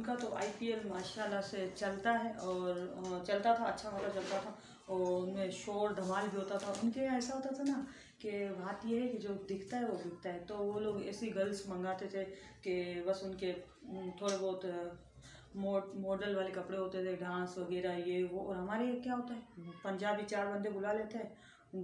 उनका तो आईपीएल माशाल्लाह से चलता है और चलता था, अच्छा वाला चलता था और उनमें शोर धमाल भी होता था। उनके यहाँ ऐसा होता था ना कि बात ये है कि जो दिखता है वो बिकता है, तो वो लोग ऐसी गर्ल्स मंगाते थे कि बस उनके थोड़े बहुत मॉडल वाले कपड़े होते थे, डांस वगैरह ये वो। और हमारे यहाँ क्या होता है, पंजाबी 4 बंदे बुला लेते हैं,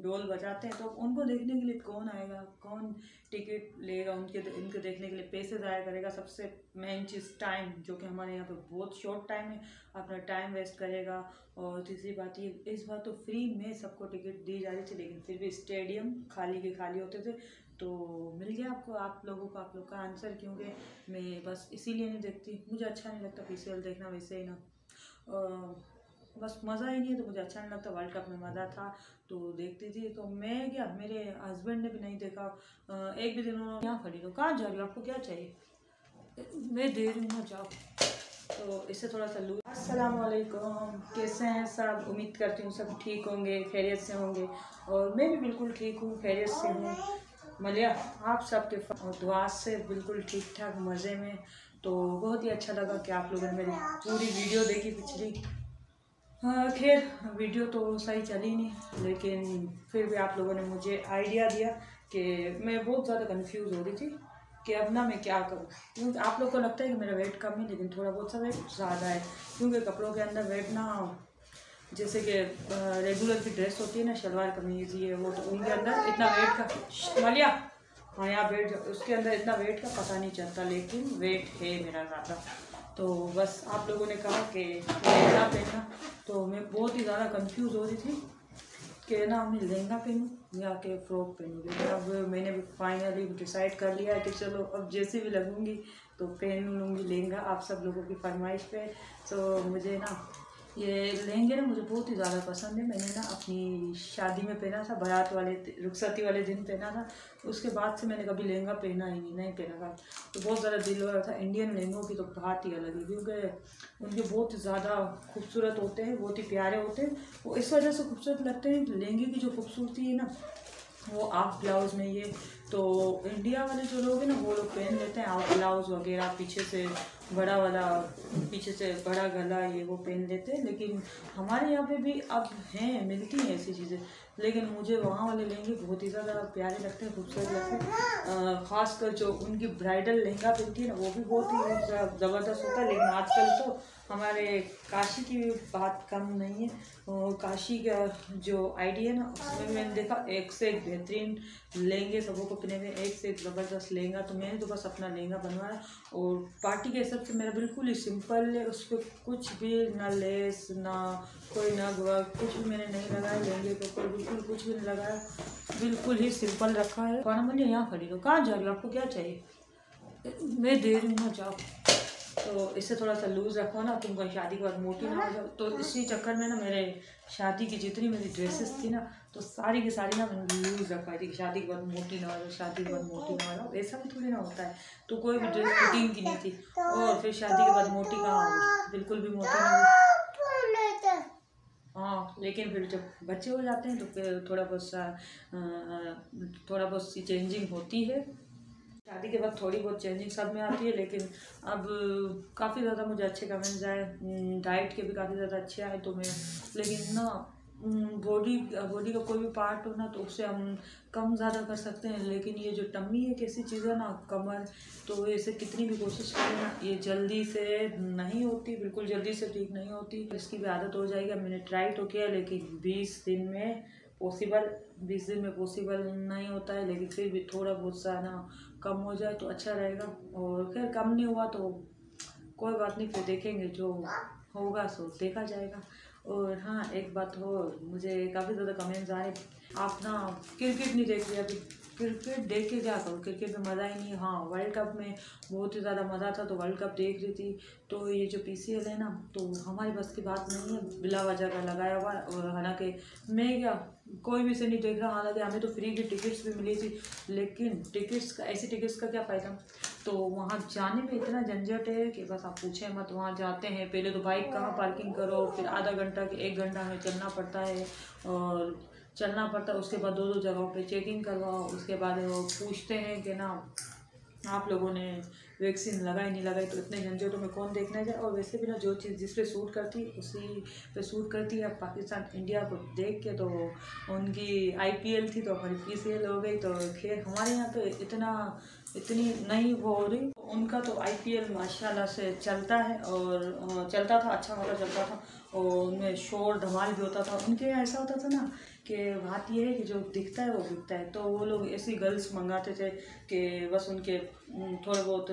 ढोल बजाते हैं, तो उनको देखने के लिए कौन आएगा, कौन टिकट लेगा उनके देखने के लिए, पैसे ज़ाया करेगा। सबसे मेन चीज़ टाइम, जो कि हमारे यहाँ पे बहुत शॉर्ट टाइम है, अपना टाइम वेस्ट करेगा। और तीसरी बात ये, इस बार तो फ्री में सबको टिकट दी जा रही थी, लेकिन फिर भी स्टेडियम खाली के खाली होते थे। तो मिल गया आपको, आप लोगों का आंसर, क्योंकि मैं बस इसीलिए नहीं देखती, मुझे अच्छा नहीं लगता पीसीएल देखना वैसे ही ना, बस मज़ा ही नहीं है, तो मुझे अच्छा नहीं लगता। वर्ल्ड कप में मज़ा था तो देखती थी, तो मैं क्या, मेरे हस्बैंड ने भी नहीं देखा, एक भी दिन उन्होंने यहाँ खड़ी हो, कहाँ जा रही हो, आपको क्या चाहिए, मैं दे रही हूँ ना, जाओ। तो इससे थोड़ा सा लूज। अस्सलाम वालेकुम, कैसे हैं सब, उम्मीद करती हूँ सब ठीक होंगे, खैरियत से होंगे, और मैं भी बिल्कुल ठीक हूँ, खैरियत से हूँ। मलिया आप सबके दुआ से बिल्कुल ठीक ठाक मज़े में। तो बहुत ही अच्छा लगा कि आप लोगों ने मेरी पूरी वीडियो देखी पिछली। खैर वीडियो तो सही चली नहीं, लेकिन फिर भी आप लोगों ने मुझे आइडिया दिया कि मैं बहुत ज़्यादा कंफ्यूज हो रही थी कि अब ना मैं क्या करूँ, क्योंकि आप लोग को लगता है कि मेरा वेट कम है, लेकिन थोड़ा बहुत सा वेट ज़्यादा है। क्योंकि कपड़ों के अंदर वेट ना, जैसे कि रेगुलर की ड्रेस होती है ना, शलवार कमीज़ ये वो, तो उनके अंदर इतना वेट का, मालिया हाँ यहाँ वेट, उसके अंदर इतना वेट का पता नहीं चलता, लेकिन वेट है मेरा ज़्यादा। तो बस आप लोगों ने कहा कि लहंगा पहनना, तो मैं बहुत ही ज़्यादा कंफ्यूज हो रही थी कि ना मैं लहंगा पहनूँ या कि फ़्रॉक पहनूँ। लेकिन अब मैंने भी फाइनली डिसाइड कर लिया है कि चलो अब जैसे भी लगूँगी तो पहन लूँगी लहंगा, आप सब लोगों की फरमाइश पे। तो मुझे ना ये लहंगे ना मुझे बहुत ही ज़्यादा पसंद है। मैंने ना अपनी शादी में पहना था, बारात वाले रुखसती वाले दिन पहना था, उसके बाद से मैंने कभी लहंगा पहना ही नहीं पहना था। तो बहुत ज़्यादा दिल हो रहा था। इंडियन लहंगों की तो बात ही अलग है, क्योंकि उनके बहुत ज़्यादा खूबसूरत होते हैं, बहुत ही प्यारे होते हैं। वो इस वजह से खूबसूरत लगते हैं, लहंगे की जो खूबसूरती है ना, वो आप ब्लाउज़ में ये, तो इंडिया वाले जो लोग हैं ना, वो लोग पहन लेते हैं आप ब्लाउज़ वगैरह, पीछे से बड़ा वाला, पीछे से बड़ा गला, ये वो पहन लेते हैं। लेकिन हमारे यहाँ पे भी अब हैं, मिलती हैं ऐसी चीज़ें, लेकिन मुझे वहाँ वाले लहंगे बहुत ही ज़्यादा प्यारे लगते हैं, खूबसूरत लगते हैं। ख़ासकर जो उनकी ब्राइडल लहंगा पहनती है ना, वो भी बहुत ही ज़बरदस्त होता है। लेकिन आजकल तो हमारे काशी की भी बात कम नहीं है, काशी का जो आइडिया है ना, उसमें मैंने देखा एक से एक बेहतरीन लहंगे सबों को पहने हुए, एक से एक ज़बरदस्त लहंगा। तो मैंने तो बस अपना लहंगा बनवाया, और पार्टी के हिसाब से मेरा बिल्कुल ही सिंपल है, उस पर कुछ भी ना लेस ना कोई नग वर्क, कुछ भी मैंने नहीं लगाया लहंगे के ऊपर, बिल्कुल कुछ भी नहीं लगाया, बिल्कुल ही सिंपल रखा है। खाना मैंने यहाँ खड़ी हो, कहाँ जा रही हो, आपको क्या चाहिए, मैं दे रही हूँ ना, जाओ। तो इससे थोड़ा सा लूज़ रखो ना, तुम कहीं शादी के बाद मोटी ना हो जाओ। तो इसी चक्कर में ना मेरे शादी की जितनी मेरी ड्रेसेस थी ना, तो सारी की सारी ना मैंने लूज़ रखवाई थी, शादी के बाद मोटी ना हो जाओ, शादी के बाद मोटी ना हो जाओ। ऐसा भी थोड़ी ना होता है। तो कोई भी ड्रेस फिटिंग की नहीं थी, और फिर शादी के बाद मोटी कहाँ होगी, बिल्कुल भी मोटी नहीं हुई। हाँ, लेकिन फिर जब बच्चे हो जाते हैं तो फिर थोड़ा बहुत सी चेंजिंग होती है। शादी के बाद थोड़ी बहुत चेंजिंग सब में आती है, लेकिन अब काफ़ी ज़्यादा मुझे अच्छे कमेंट्स आए, डाइट के भी काफ़ी ज़्यादा अच्छे आए। तो मैं, लेकिन ना बॉडी का कोई भी पार्ट हो ना, तो उससे हम कम ज़्यादा कर सकते हैं, लेकिन ये जो टम्मी एक ऐसी चीज़ है ना, कमर, तो इसे कितनी भी कोशिश करें ना, ये जल्दी से नहीं होती, बिल्कुल जल्दी से ठीक नहीं होती। इसकी भी आदत हो जाएगी। मैंने ट्राई तो किया, लेकिन 20 दिन में पॉसिबल नहीं होता है, लेकिन फिर भी थोड़ा बहुत सा ना कम हो जाए तो अच्छा रहेगा। और खैर कम नहीं हुआ तो कोई बात नहीं, फिर देखेंगे, जो होगा सो देखा जाएगा। और हाँ, एक बात हो, मुझे काफ़ी ज़्यादा कमेंट्स आए, आप ना क्रिकेट नहीं देख रहे अभी, क्रिकेट देख के क्या करूँ, क्रिकेट में मज़ा ही नहीं। हाँ, वर्ल्ड कप में बहुत ही ज़्यादा मज़ा था, तो वर्ल्ड कप देख रही थी। तो ये जो पीसीएल है ना, तो हमारी बस की बात नहीं है, बिला वजह का लगाया हुआ। और हालांकि मैं क्या, कोई भी से नहीं देख रहा, हालांकि हमें तो फ्री की टिकट्स भी मिली थी, लेकिन ऐसी टिकट्स का क्या फ़ायदा। तो वहाँ जाने में इतना झंझट है कि बस आप पूछें मत। वहाँ जाते हैं, पहले तो बाइक कहाँ पार्किंग करो, फिर आधा घंटा कि 1 घंटा हमें चलना पड़ता है, और चलना पड़ता है, उसके बाद 2 जगहों पे चेकिंग करवाओ, उसके बाद वो पूछते हैं कि ना आप लोगों ने वैक्सीन लगाई नहीं लगाई तो इतने झंझटों में कौन देखने जाए। और वैसे भी ना जो चीज़ जिस पे सूट करती उसी पे सूट करती है। अब पाकिस्तान इंडिया को देख के तो उनकी आईपीएल थी तो हमारी पीसीएल हो गई। तो खैर हमारे यहाँ पे इतनी नहीं वो हो रही। उनका तो आईपीएल माशाल्लाह से चलता है और चलता था, अच्छा खासा चलता था और उनमें शोर धमाल भी होता था। उनके यहाँ ऐसा होता था ना कि बात यह है कि जो दिखता है वो बिकता है। तो वो लोग ऐसी गर्ल्स मंगाते थे कि बस उनके थोड़े बहुत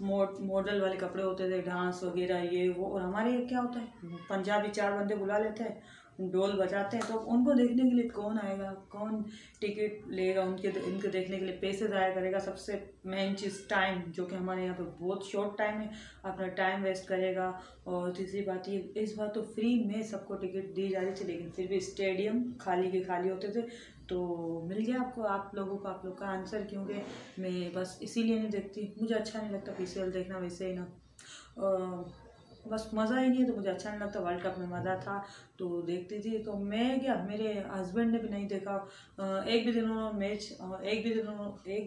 मॉडल वाले कपड़े होते थे, डांस वगैरह ये वो। और हमारे यहाँ क्या होता है, पंजाबी 4 बंदे बुला लेते हैं, ढोल बजाते हैं। तो उनको देखने के लिए कौन आएगा, कौन टिकट लेगा इनको देखने के लिए, पैसे ज़ाया करेगा। सबसे मेन चीज़ टाइम, जो कि हमारे यहाँ पे बहुत शॉर्ट टाइम है, अपना टाइम वेस्ट करेगा। और तीसरी बात ये, इस बार तो फ्री में सबको टिकट दी जा रही थी, लेकिन फिर भी स्टेडियम खाली के खाली होते थे। तो मिल गया आपको, आप लोग का आंसर, क्योंकि मैं बस इसीलिए नहीं देखती, मुझे अच्छा नहीं लगता पीसीएल देखना। वैसे ही ना बस मज़ा ही नहीं है, तो मुझे अच्छा नहीं लगता। वर्ल्ड कप में मज़ा था तो देखती थी। तो मैं क्या, मेरे हस्बैंड ने भी नहीं देखा एक भी दिन उन्होंने मैच, एक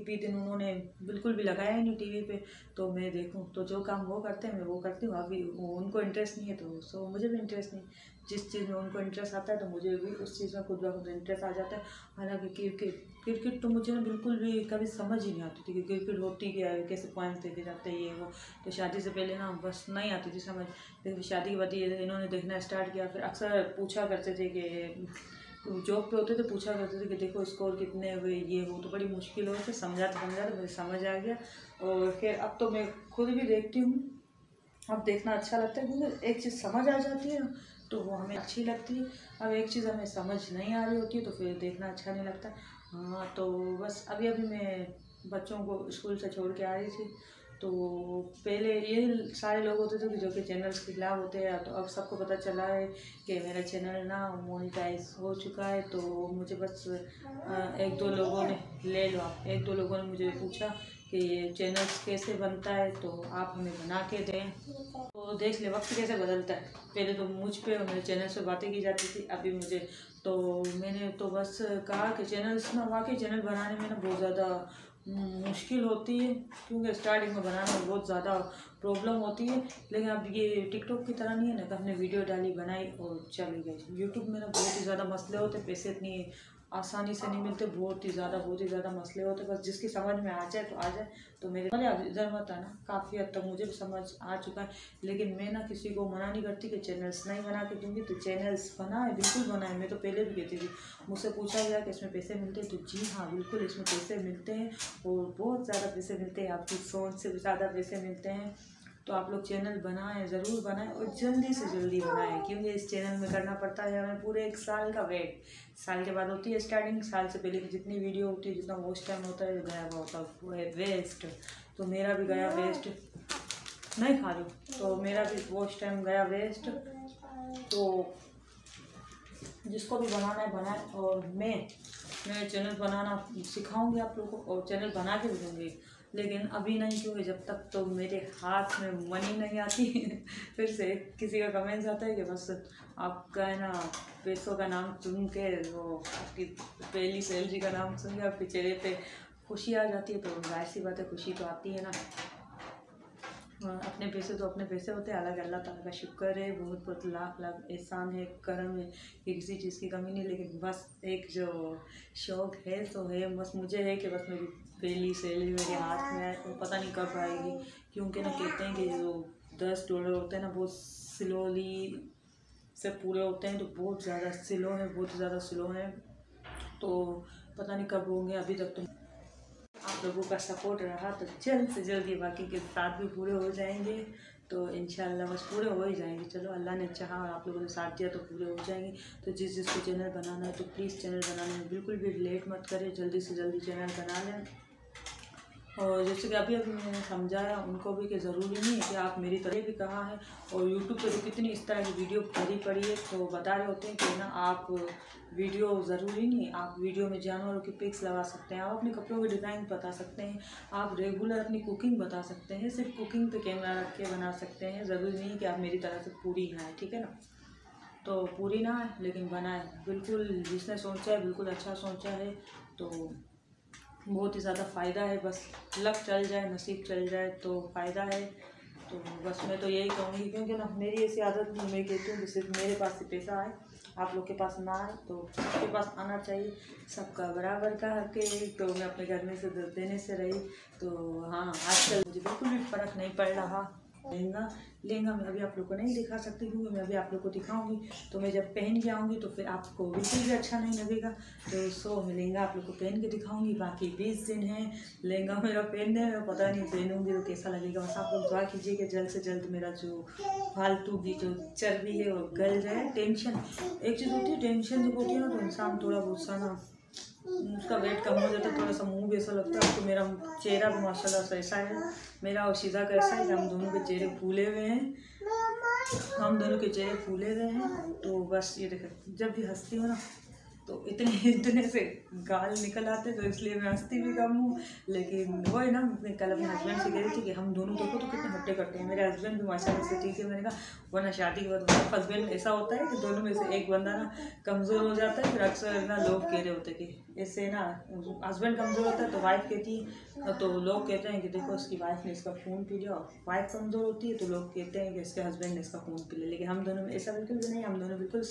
भी दिन उन्होंने बिल्कुल भी लगाया ही नहीं टीवी पे। तो मैं देखूं, तो जो काम वो करते हैं मैं वो करती हूँ। अभी उनको इंटरेस्ट नहीं है तो सो मुझे भी इंटरेस्ट नहीं। जिस चीज़ में उनको इंटरेस्ट आता है तो मुझे भी उस चीज़ में खुद ब खुद इंटरेस्ट आ जाता है। हालांकि क्रिकेट तो मुझे ना बिल्कुल भी कभी समझ ही नहीं आती थी कि क्रिकेट होती क्या है, कैसे पॉइंट्स देखे जाते हैं ये वो। तो शादी से पहले ना बस नहीं आती थी समझ, लेकिन शादी के बाद ये इन्होंने देखना स्टार्ट किया। फिर अक्सर पूछा करते थे कि जॉब पे होते थे, पूछा करते थे कि देखो स्कोर कितने हुए ये वो। तो बड़ी मुश्किल हो थे, समझाते मुझे समझ आ गया। और फिर अब तो मैं खुद भी देखती हूँ, अब देखना अच्छा लगता है, क्योंकि एक चीज़ समझ आ जाती है ना तो वो हमें अच्छी लगती है। अब एक चीज़ हमें समझ नहीं आ रही होती है तो फिर देखना अच्छा नहीं लगता। हाँ, तो बस अभी मैं बच्चों को स्कूल से छोड़ के आ रही थी। तो पहले ये सारे लोग होते थे कि जो कि चैनल्स के खिलाफ होते हैं, तो अब सबको पता चला है कि मेरा चैनल ना मोनेटाइज हो चुका है। तो मुझे बस एक दो लोगों ने ले लो, एक दो लोगों ने मुझे पूछा कि ये चैनल्स कैसे बनता है तो आप हमें बना के दें। तो देख ले वक्त कैसे बदलता है। पहले तो मुझ पे और मेरे चैनल से बातें की जाती थी, अभी मुझे तो मैंने तो बस कहा कि चैनल्स ना, वाकई चैनल बनाने में ना बहुत ज़्यादा मुश्किल होती है, क्योंकि स्टार्टिंग में बनाने में बहुत ज़्यादा प्रॉब्लम होती है। लेकिन अब ये टिकटॉक की तरह नहीं है ना कि हमने वीडियो डाली बनाई और चली गई। यूट्यूब में ना बहुत ही ज़्यादा मसले होते, पैसे इतनी आसानी से नहीं मिलते, बहुत ही ज़्यादा मसले होते। बस जिसकी समझ में आ जाए तो आ जाए। तो मेरे वाले अब इधर मत आना, काफ़ी हद तक मुझे भी समझ आ चुका है। लेकिन मैं ना किसी को मना नहीं करती कि चैनल्स नहीं बना के दूँगी, तो चैनल्स बनाए, बिल्कुल बनाए। मैं तो पहले भी कहती थी, मुझसे पूछा गया कि इसमें पैसे मिलते हैं, तो जी हाँ बिल्कुल इसमें पैसे मिलते हैं और बहुत ज़्यादा पैसे मिलते हैं, आपकी सोच से भी ज़्यादा पैसे मिलते हैं। तो आप लोग चैनल बनाएं, ज़रूर बनाएं और जल्दी से जल्दी बनाएं, क्योंकि इस चैनल में करना पड़ता है हमें पूरे 1 साल का वेट। साल के बाद होती है स्टार्टिंग, साल से पहले की जितनी वीडियो होती है, जितना वॉच टाइम होता है, गया हुआ होता है वेस्ट। तो मेरा भी गया वेस्ट, नहीं खा रही, तो मेरा भी वॉच टाइम गया वेस्ट। तो जिसको भी बनाना है बनाए। और मैं चैनल बनाना सिखाऊंगी आप लोगों को और चैनल बना के भी दूँगी, लेकिन अभी नहीं, क्योंकि जब तक तो मेरे हाथ में मनी नहीं आती फिर से किसी का कमेंट्स आता है कि बस आपका है ना पैसों का नाम सुन के, वो आपकी पहली सैलरी का नाम सुन के आपके चेहरे पे खुशी आ जाती है। तो जाहिर सी बात है खुशी तो आती है ना। अपने पैसे तो अपने पैसे होते हैं, अलग अल्लाह ताला का शुक्र है, बहुत बहुत लाख लाख एहसान है, करम है कि किसी चीज़ की कमी नहीं। लेकिन बस एक जो शौक़ है तो है, बस मुझे है कि बस मेरी पहली सैलरी मेरे हाथ में आए, तो पता नहीं कब आएगी। क्योंकि ना कहते हैं कि जो $10 होते हैं ना बहुत स्लोली से पूरे होते हैं, तो बहुत ज़्यादा स्लो है, बहुत ज़्यादा स्लो है। तो पता नहीं कब होंगे। अभी तक तो आप लोगों का सपोर्ट रहा तो जल्द से जल्द ये बाकी के साथ भी पूरे हो जाएंगे। तो इंशाल्लाह बस पूरे हो ही जाएंगे। चलो अल्लाह ने चाहा और आप लोगों ने साथ दिया तो पूरे हो जाएंगे। तो जिसको चैनल बनाना है तो प्लीज़ चैनल बनाने में बिल्कुल भी लेट मत करें, जल्दी से जल्दी चैनल बना लें। और जैसे कि अभी मैंने समझाया उनको भी कि ज़रूरी नहीं है कि आप मेरी तरह भी कहा है। और यूट्यूब पे भी कितनी इस तरह की वीडियो भरी पड़ी है, तो बता रहे होते हैं कि ना आप वीडियो ज़रूरी नहीं है, आप वीडियो में जानवरों की पिक्स लगा सकते हैं, आप अपने कपड़ों की डिज़ाइन बता सकते हैं, आप रेगुलर अपनी कुकिंग बता सकते हैं, सिर्फ कुकिंग पे कैमरा रख के बना सकते हैं। ज़रूरी नहीं कि आप मेरी तरह से पूरी हैं, ठीक है ना। तो पूरी ना है लेकिन बनाए, बिल्कुल जिसने सोचा है बिल्कुल अच्छा सोचा है। तो बहुत ही ज़्यादा फ़ायदा है। बस लक चल जाए, नसीब चल जाए तो फ़ायदा है। तो बस मैं तो यही कहूँगी, क्योंकि ना मेरी ऐसी आदत नहीं, मैं कहती हूँ कि सिर्फ मेरे पास से पैसा आए, आप लोग के पास ना आए, तो सबके पास आना चाहिए। सबका बराबर का हक है। तो मैं अपने घर में से देने से रही। तो हाँ, आजकल मुझे बिल्कुल भी फ़र्क नहीं पड़ रहा। लहंगा मैं अभी आप लोग को नहीं दिखा सकती, क्योंकि मैं अभी आप लोग को दिखाऊंगी तो मैं जब पहन के आऊँगी तो फिर आपको बिल्कुल भी अच्छा नहीं लगेगा। तो मैं लहंगा आप लोग को पहन के दिखाऊंगी। बाकी 20 दिन है लहंगा मेरा पहनने में, पता नहीं पहनूंगी तो कैसा लगेगा। बस आप लोग दुआ कीजिए कि जल्द से जल्द मेरा जो फालतू की जो चर्बी है वो गल जाए। टेंशन एक चीज़ होती है, टेंशन जब होती है ना तो इंसान थोड़ा बहुत सा ना उसका वेट कम हो जाता है, थोड़ा सा मुंह भी ऐसा लगता है। तो मेरा चेहरा भी माशाल्लाह से ऐसा है, मेरा और शीज़ा का ऐसा है कि हम दोनों के चेहरे फूले हुए हैं। तो बस ये देखें, जब भी हंसती हूँ ना तो इतने से गाल निकल आते, तो इसलिए मैं हंसती भी कम हूँ। लेकिन वो है ना, मैं कल अपने हस्बैंड से कह रही थी कि हम दोनों देखो तो कितने हट्टे कट्टे हैं। मेरे हस्बैंड भी माशाल्लाह से ठीक है। मैंने कहा वरना शादी के बाद हस्बैंड ऐसा होता है कि दोनों में से एक बंदा ना कमज़ोर हो जाता है। फिर अक्सर ना लोग कह रहे होते कि इससे ना हस्बैंड कमज़ोर होता है तो वाइफ कहती है, तो लोग कहते हैं कि देखो इसकी वाइफ ने इसका खून पी लिया। वाइफ कमज़ोर होती है तो लोग कहते हैं कि इसके हस्बैंड ने इसका खून पी लिया। लेकिन हम दोनों में ऐसा बिल्कुल भी नहीं, हम दोनों बिल्कुल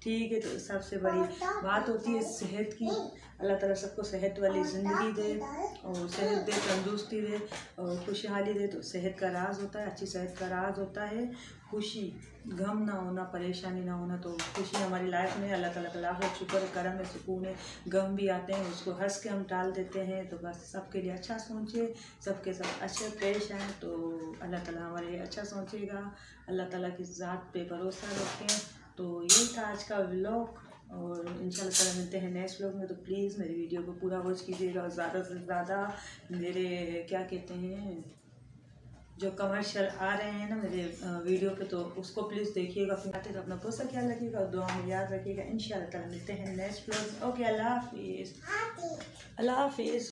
ठीक है। तो सबसे बड़ी बात होती है सेहत की। अल्लाह ताला सबको सेहत वाली ज़िंदगी दे और सेहत दे, तंदुरुस्ती दे और खुशहाली दे। तो सेहत का राज होता है, अच्छी सेहत का राज होता है खुशी, गम ना होना, परेशानी ना होना। तो खुशी हमारी लाइफ में अल्लाह ताला का लाख शुक्र करम है, सुकून है। गम भी आते हैं, उसको हंस के हम टाल देते हैं। तो बस सबके लिए अच्छा सोचिए, सबके साथ अच्छे पेश आएँ, तो अल्लाह ताला हमारे लिए अच्छा सोचेगा। अल्लाह ताला की ज़ात पे भरोसा रखें। तो यही था आज का व्लॉग, और इंशाल्लाह ताला मिलते हैं नेक्स्ट व्लॉग में। तो प्लीज़ मेरी वीडियो को पूरा वॉच कीजिएगा और ज़्यादा से ज़्यादा मेरे क्या कहते हैं जो कमर्शियल आ रहे हैं ना मेरे वीडियो पे, तो उसको प्लीज़ देखिएगा। फिर आते तो अपना बहुत सा ख्याल रखिएगा और दुआ में याद रखिएगा। इंशाल्लाह ताला मिलते हैं नेक्स्ट व्लॉग। ओके, अल्लाह हाफिज़।